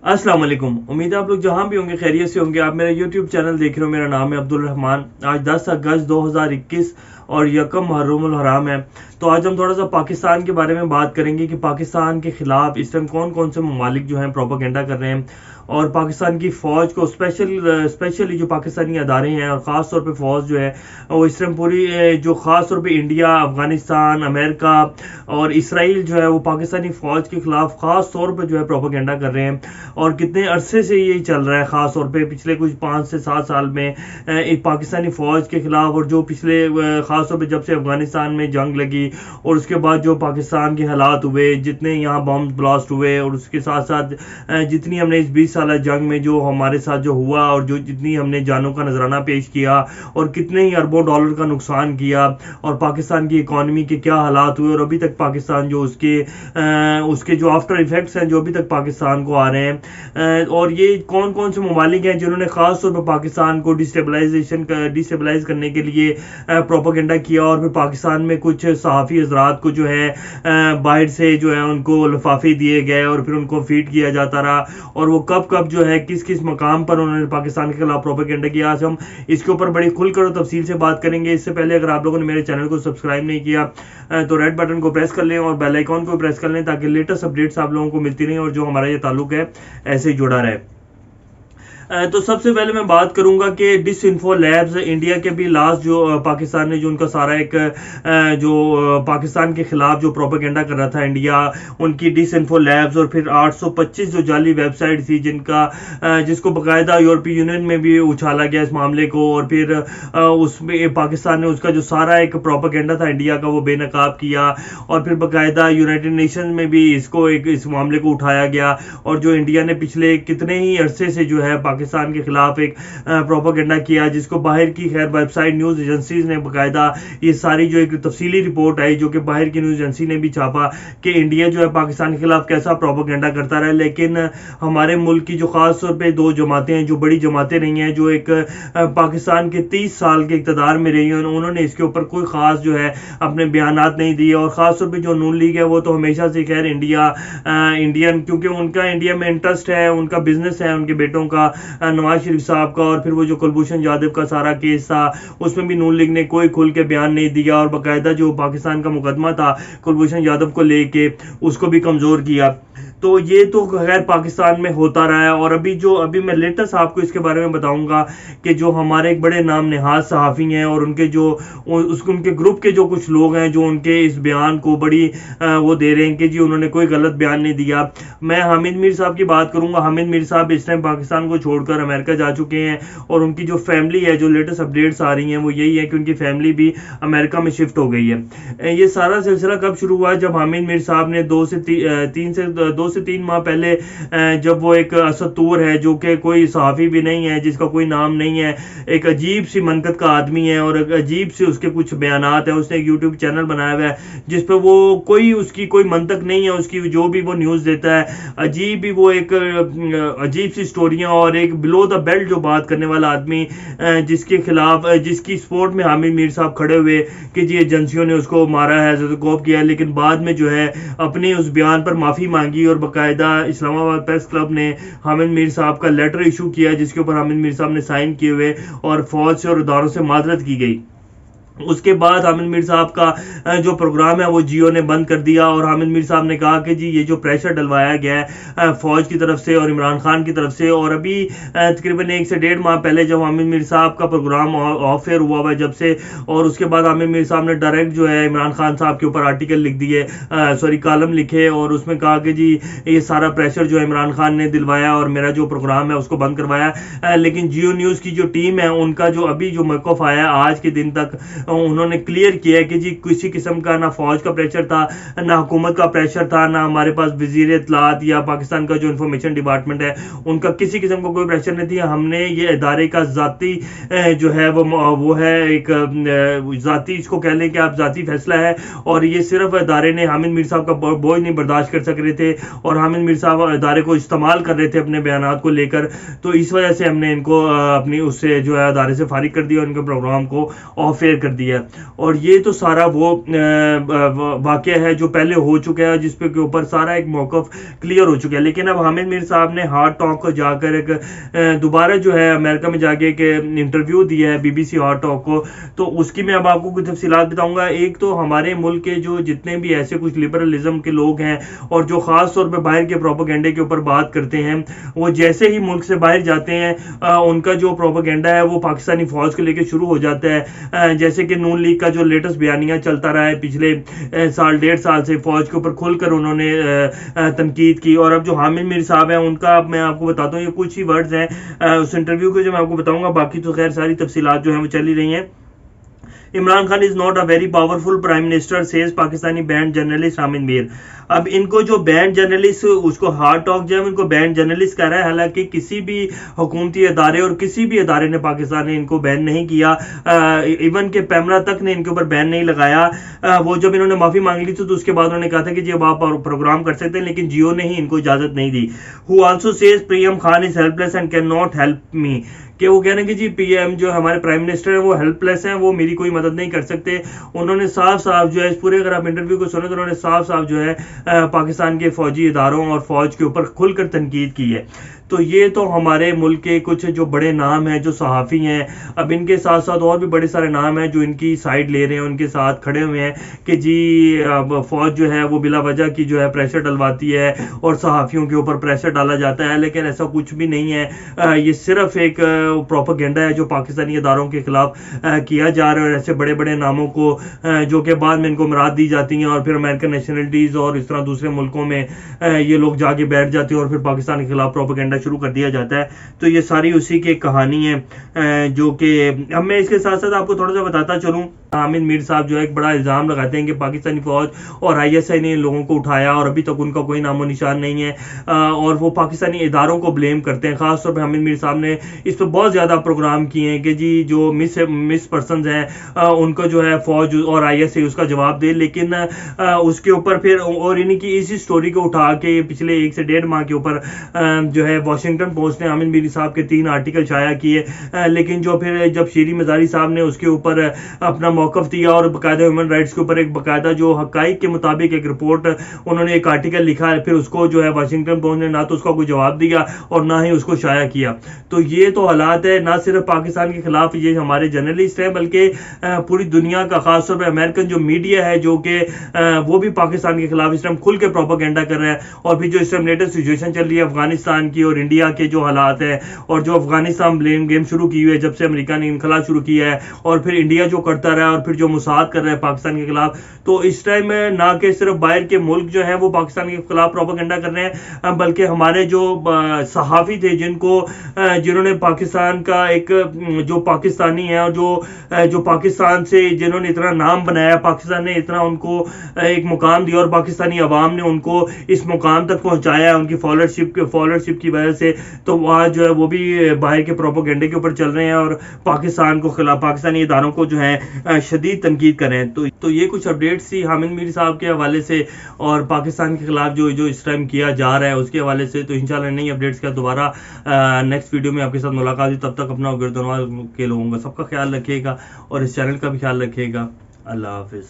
अस्सलाम वालेकुम। उम्मीद है आप लोग जहां भी होंगे खैरियत से होंगे। आप मेरा यूट्यूब चैनल देख रहे हो। मेरा नाम है अब्दुल रहमान। आज 10 अगस्त 2021 और यकम मुहर्रमुल हराम है। तो आज हम थोड़ा सा पाकिस्तान के बारे में बात करेंगे कि पाकिस्तान के खिलाफ इस टाइम कौन कौन से ममालिक जो हैं प्रोपेगेंडा कर रहे हैं, और पाकिस्तान की फ़ौज को स्पेशली जो पाकिस्तानी अदारे हैं और ख़ास तौर पे फ़ौज जो है वो इस टाइम पूरी जो ख़ास तौर पे इंडिया, अफ़गानिस्तान, अमेरिका और इसराइल जो है वो पाकिस्तानी फ़ौज के ख़िलाफ़ ख़ास तौर पे जो है प्रोपेगेंडा कर रहे हैं। और कितने अरसे से यही चल रहा है, ख़ास तौर पे पिछले कुछ 5 से 7 साल में एक पाकिस्तानी फ़ौज के ख़िलाफ़, और जो पिछले ख़ास तौर पे जब से अफ़गानिस्तान में जंग लगी और उसके बाद जो पाकिस्तान के हालात हुए, जितने यहाँ बम ब्लास्ट हुए, और उसके साथ साथ जितनी हमने इस 20 साल जंग में जो हमारे साथ जो हुआ और जो जितनी हमने जानों का नजराना पेश किया और कितने ही अरबों डॉलर का नुकसान किया, और पाकिस्तान की इकॉनमी के क्या हालात हुए, और अभी तक पाकिस्तान जो उसके जो आफ्टर इफेक्ट्स हैं जो अभी तक पाकिस्तान को आ रहे हैं, और ये कौन कौन से ममालिक हैं जिन्होंने खास तौर पर पाकिस्तान को डिस्टेबलाइज करने के लिए प्रोपेगेंडा किया, और फिर पाकिस्तान में कुछ सहाफ़ी हजरात को जो है बाहर से जो है उनको लिफाफे दिए गए और फिर उनको फीड किया जाता रहा, और वो कब कब जो है किस किस मकाम पर उन्होंने पाकिस्तान के खिलाफ प्रोपेगेंडा किया। आज हम इसके ऊपर बड़ी खुलकर और तफसील से बात करेंगे। इससे पहले अगर आप लोगों ने मेरे चैनल को सब्सक्राइब नहीं किया तो रेड बटन को प्रेस कर लें और बेल आइकॉन को प्रेस कर लें, ताकि लेटेस्ट अपडेट्स आप लोगों को मिलती रहें और जो हमारा ये ताल्लुक है ऐसे ही जुड़ा रहे। तो सबसे पहले मैं बात करूंगा कि डिसइंफो लैब्स इंडिया के भी लास्ट जो पाकिस्तान ने जो उनका सारा एक जो पाकिस्तान के खिलाफ जो प्रोपेगेंडा कर रहा था इंडिया, उनकी डिसइंफो लैब्स, और फिर 825 जो जाली वेबसाइट थी जिसको बाकायदा यूरोपीय यूनियन में भी उछाला गया इस मामले को, और फिर उसमें पाकिस्तान ने उसका जो सारा एक प्रोपेगेंडा था इंडिया का वो बेनकाब किया, और फिर बाकायदा यूनाइटेड नेशन में भी इस मामले को उठाया गया, और जो इंडिया ने पिछले कितने ही अरसे से जो है पाकिस्तान के खिलाफ एक प्रोपेगेंडा किया, जिसको बाहर की खैर वेबसाइट न्यूज़ एजेंसीज ने बाकायदा ये सारी जो एक तफसीली रिपोर्ट आई जो कि बाहर की न्यूज़ एजेंसी ने भी छापा कि इंडिया जो है पाकिस्तान के खिलाफ कैसा प्रोपेगेंडा करता रहा। लेकिन हमारे मुल्क की जो खास तौर पे 2 जमातें हैं, जो बड़ी जमातें रही हैं, जो एक पाकिस्तान के 30 साल के इक़्तिदार में रही हैं, उन्होंने इसके ऊपर कोई ख़ास जो है अपने बयानात नहीं दिए। और ख़ास तौर पर जो नून लीग है वो तो हमेशा से खैर इंडियन, क्योंकि उनका इंडिया में इंटरेस्ट है, उनका बिजनेस है, उनके बेटों का नवाज शरीफ साहब का, और फिर वो जो कुलभूषण यादव का सारा केस था उसमें भी नून लीग ने कोई खुल के बयान नहीं दिया, और बाकायदा जो पाकिस्तान का मुकदमा था कुलभूषण यादव को लेके उसको भी कमज़ोर किया। तो ये तो खैर पाकिस्तान में होता रहा है। और अभी मैं लेटेस्ट आपको इसके बारे में बताऊंगा कि जो हमारे एक बड़े नाम नहाज सहाफ़ी हैं और उनके ग्रुप के जो कुछ लोग हैं जो उनके इस बयान को बड़ी वो दे रहे हैं कि जी उन्होंने कोई गलत बयान नहीं दिया। मैं हामिद मीर साहब की बात करूंगा। हामिद मीर साहब इस टाइम पाकिस्तान को छोड़कर अमेरिका जा चुके हैं, और उनकी जो फैमिली है, जो लेटेस्ट अपडेट्स आ रही हैं वो यही है कि उनकी फैमिली भी अमेरिका में शिफ्ट हो गई है। ये सारा सिलसिला कब शुरू हुआ? जब हामिद मीर साहब ने 2 से 3 माह पहले जब वो एक असद तूर है जो कि कोई सहाफ़ी भी नहीं है, जिसका कोई नाम नहीं है, एक अजीब सी मनकत का आदमी है और अजीब से उसके कुछ बयानात है। उसने एक यूट्यूब चैनल बनाया हुआ है जिस पर वो उसकी कोई मंतक नहीं है, उसकी जो भी वो न्यूज़ देता है अजीब ही वो एक अजीब सी स्टोरियाँ, और एक बिलो द बेल्ट जो बात करने वाला आदमी, जिसके खिलाफ जिसकी सपोर्ट में हामिद मीर साहब खड़े हुए कि जी एजेंसियों ने उसको मारा है, ज़दकोप किया, लेकिन बाद में जो है अपने उस बयान पर माफ़ी मांगी, और बाकायदा इस्लामाबाद प्रेस क्लब ने हामिद मीर साहब का लेटर इशू किया जिसके ऊपर हामिद मीर साहब ने साइन किए हुए, और फौज से और इदारों से माजरत की गई। उसके बाद हामिद मीर साहब का जो प्रोग्राम है वो जियो ने बंद कर दिया, और हामिद मीर साहब ने कहा कि जी ये जो प्रेशर डलवाया गया है फौज की तरफ से और इमरान खान की तरफ से, और अभी तकरीबन 1 से 1.5 माह पहले जब हामिद मीर साहब का प्रोग्राम ऑफ एयर हुआ जब से, और उसके बाद हामिद मीर साहब ने डायरेक्ट जो है इमरान खान साहब के ऊपर आर्टिकल लिख दिए, कॉलम लिखे, और उसमें कहा कि जी ये सारा प्रेशर जो है इमरान खान ने दिलवाया और मेरा जो प्रोग्राम है उसको बंद करवाया। लेकिन जियो न्यूज़ की जो टीम है उनका जो अभी जो मौक़िफ़ आया आज के दिन तक, उन्होंने क्लियर किया है कि जी किसी किस्म का ना फौज का प्रेशर था, ना हुकूमत का प्रेशर था, ना हमारे पास वज़ीर इत्तलात या पाकिस्तान का जो इंफॉर्मेशन डिपार्टमेंट है उनका किसी किस्म का कोई प्रेशर नहीं था। हमने ये इदारे का ज़ाती जो है वो है एक ज़ाती, इसको कह लें कि आप ज़ाती फैसला है, और ये सिर्फ इदारे ने हामिद मीर साहब का बोझ नहीं बर्दाश्त कर सक रहे थे, और हामिद मीर साहब इदारे को इस्तेमाल कर रहे थे अपने बयानात को लेकर, तो इस वजह से हमने इनको अपनी उससे जो है इदारे से फारिग कर दिया और इनके प्रोग्राम को ऑफ एयर कर دیا ہے. اور یہ تو سارا وہ واقعہ ہے جو پہلے ہو چکا ہے، جس پہ کے اوپر سارا ایک موقف کلیئر ہو چکا ہے. لیکن اب حامد میر صاحب نے ہارٹ ٹاک کو جا کر ایک دوبارہ جو ہے امریکہ میں جا کے ایک انٹرویو دیا ہے BBC ہارٹ ٹاک کو. تو اس کی میں اب آپ کو کچھ تفصیلات بتاؤں گا. ایک تو ہمارے ملک کے جو جتنے بھی ایسے کچھ لبرلزم کے لوگ ہیں اور جو خاص طور پہ باہر کے پروپیگنڈے کے اوپر بات کرتے ہیں، وہ جیسے ہی ملک سے باہر جاتے ہیں ان کا جو پروپیگنڈا ہے وہ پاکستانی فوج کو لے کے شروع ہو جاتا ہے. جیسے کہ نون لیگ کا جو لیٹسٹ بیانیہ چلتا رہا ہے پچھلے سال 1.5 سال سے، فوج کے اوپر کھل کر انہوں نے تنقید کی. اور اب جو حامد میر صاحب ہیں ان کا میں آپ کو بتاتا ہوں، یہ کچھ ہی ورڈز ہیں اس انٹرویو کے جو میں آپ کو بتاؤں گا، باقی تو خیر ساری تفصیلات جو ہیں وہ چل ہی رہی ہیں. Imran Khan is not a very powerful prime minister says Pakistani band journalist Hamid Mir. اب ان کو جو بینڈ جرنلسٹ، اس کو ہارٹ ٹاک جو ہے ان کو بینڈ جرنلسٹ کہہ رہا ہے، حالانکہ کسی بھی حکومتی ادارے اور کسی بھی ادارے نے پاکستان نے ان کو بین نہیں کیا. ایون کہ پیمرا تک نے ان کے اوپر بین نہیں لگایا. وہ جب انہوں نے معافی مانگ لی تھی تو اس کے بعد انہوں نے کہا تھا کہ جی اب آپ پروگرام کر سکتے ہیں، لیکن جیو نے ہی ان کو اجازت نہیں دی. He also says Prem Khan is helpless and cannot help me, کہ وہ کہنے کہ جی پی ایم جو ہمارے پرائم منسٹر ہیں وہ ہیلپ لیس ہیں، وہ میری کوئی مدد نہیں کر سکتے. انہوں نے صاف صاف جو ہے اس پورے، اگر آپ انٹرویو کو سنیں تو انہوں نے صاف صاف جو ہے پاکستان کے فوجی اداروں اور فوج کے اوپر کھل کر تنقید کی ہے. تو یہ تو ہمارے ملک کے کچھ جو بڑے نام ہیں جو صحافی ہیں، اب ان کے ساتھ ساتھ اور بھی بڑے سارے نام ہیں جو ان کی سائڈ لے رہے ہیں، ان کے ساتھ کھڑے ہوئے ہیں کہ جی فوج جو ہے وہ بلا وجہ کی جو ہے پریشر ڈلواتی ہے اور صحافیوں کے اوپر پریشر ڈالا جاتا ہے. لیکن ایسا کچھ بھی نہیں ہے، یہ صرف ایک پروپیگنڈا ہے جو پاکستانی اداروں کے خلاف کیا جا رہا ہے. اور ایسے بڑے بڑے ناموں کو جو کہ بعد میں ان کو مراد دی جاتی ہیں اور پھر امریکن نیشنلٹیز اور اس طرح دوسرے ملکوں میں یہ لوگ جا کے بیٹھ جاتے ہیں اور پھر پاکستان کے خلاف پروپیگنڈا شروع کر دیا جاتا ہے. تو یہ ساری اسی کی کہانی ہے جو کہ اب میں اس کے ساتھ ساتھ آپ کو تھوڑا سا بتاتا چلوں. حامد میر صاحب جو ہے ایک بڑا الزام لگاتے ہیں کہ پاکستانی فوج اور ISI نے ان لوگوں کو اٹھایا اور ابھی تک ان کا کوئی نام و نشان نہیں ہے، اور وہ پاکستانی اداروں کو بلیم کرتے ہیں. خاص طور پہ حامد میر صاحب نے اس پہ بہت زیادہ پروگرام کیے ہیں کہ جی جو مس پرسنز ہیں ان کو جو ہے فوج اور ISI اس کا جواب دے. لیکن اس کے اوپر پھر اور انہیں کی اسی سٹوری کو اٹھا کے پچھلے 1 سے 1.5 ماہ کے اوپر جو ہے واشنگٹن پوسٹ نے حامد میر صاحب کے 3 آرٹیکل شائع کیے. لیکن جو پھر جب شیری مزاری صاحب نے اس کے اوپر اپنا موقف دیا اور باقاعدہ ہیومن رائٹس کے اوپر ایک باقاعدہ جو حقائق کے مطابق ایک رپورٹ انہوں نے ایک آرٹیکل لکھا ہے، پھر اس کو جو ہے واشنگٹن پوسٹ نے نہ تو اس کا کوئی جواب دیا اور نہ ہی اس کو شائع کیا. تو یہ تو حالات ہے، نہ صرف پاکستان کے خلاف یہ ہمارے جرنلسٹ ہیں بلکہ پوری دنیا کا، خاص طور پہ امریکن جو میڈیا ہے جو کہ وہ بھی پاکستان کے خلاف اس ٹائم کھل کے پروپیگنڈا کر رہا ہے. اور پھر جو اس ٹائم لیٹسٹ سچویشن چل رہی ہے افغانستان کی اور انڈیا کے جو حالات ہیں، اور جو افغانستان بلیم گیم شروع کی ہوئی ہے جب سے امریکہ نے انخلا شروع کیا ہے، اور پھر انڈیا جو کرتا رہا ہے اور پھر جو مساعد کر رہا ہے پاکستان کے خلاف. تو اس ٹائم نہ کہ صرف باہر کے ملک جو ہیں وہ پاکستان کے خلاف پروپیگنڈا کر رہے ہیں، بلکہ ہمارے جو صحافی تھے جنہوں نے پاکستان کا ایک جو پاکستانی ہے اور جو پاکستان سے جنہوں نے اتنا نام بنایا، پاکستان نے اتنا ان کو ایک مقام دیا اور پاکستانی عوام نے ان کو اس مقام تک پہنچایا ہے ان کی فالوورشپ کی وجہ سے. تو وہاں جو ہے وہ بھی باہر کے پروپیگنڈے کے اوپر چل رہے ہیں اور پاکستان کو خلاف پاکستانی اداروں کو جو ہے شدید تنقید کر رہے ہیں. تو یہ کچھ اپڈیٹس تھی حامد میر صاحب کے حوالے سے اور پاکستان کے خلاف جو اس ٹائم کیا جا رہا ہے اس کے حوالے سے. تو انشاءاللہ نئی اپڈیٹس کا دوبارہ نیکسٹ ویڈیو میں آپ کے ساتھ ملاقات ہوئی. تب تک اپنا گردنوال کے لوگوں کا سب کا خیال رکھیے گا اور اس چینل کا بھی خیال رکھیے گا. اللہ حافظ.